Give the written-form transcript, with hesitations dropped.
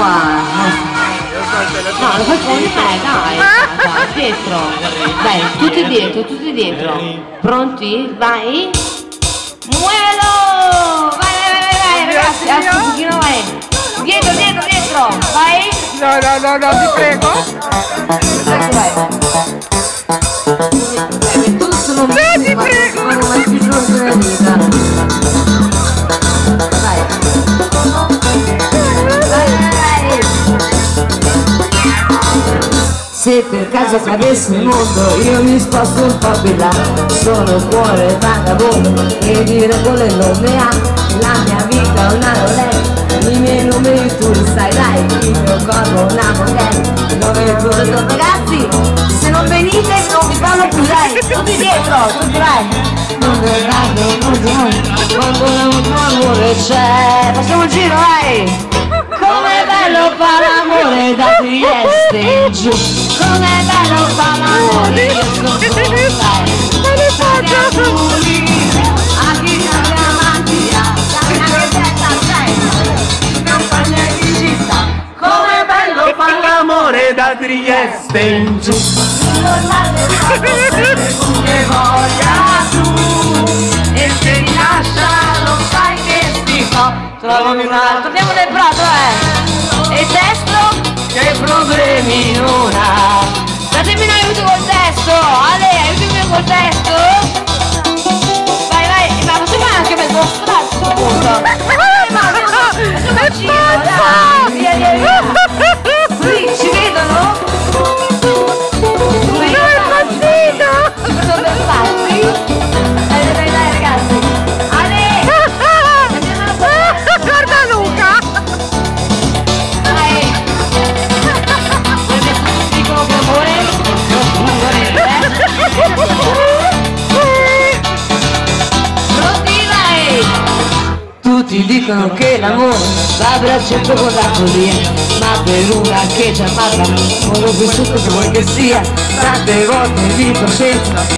No, lo fai con me, dai, dietro. Dai, tutti dietro. Pronti? Vai. Muovilo! Vai, ragazzi, alza un pochino, vai. Dietro, vai. No, ti prego. Vai. Tu sono ti prego. Non ho mai più giorno della vita. Vai. Se per caso cadesse il mondo io mi sposto un po' più là. Sono un cuore vagabondo e dire quelle non ne ha. La mia vita è una roulette, i miei numeri tu li sai, dai. Il mio corpo una modella. Dove volete ragazzi? Se non venite non vi fanno più, dai. Tutti dietro, tutti vai. Non verranno, quando l'amore c'è. Facciamo un giro, vai. Com'è bello fare l'amore da Trieste in giù. Com'è bello fare l'amore, io sono a chi cambia mattia, che bella sei, campagna di città. Com'è bello fare l'amore da Trieste in giù. Che voglia tu, e se mi lascia lo sai che schifo. Trovami un altro, andiamo nel prato, E il testo? Che problemi non ha. Datemi un aiuto col testo. Ale, aiutami col testo. Vai, ma facciamo anche mezzo strano a questo punto. Via. Così, ci vedono? Sono impazzito! Sono per pazzi? Dai, ragazzi. Ale! Guarda Luca! Tutti dicono che l'amore va a braccetto con la follia, ma per una che ci ammazza non l'ho vissuto che vuoi che sia. Tante volte vi coscienza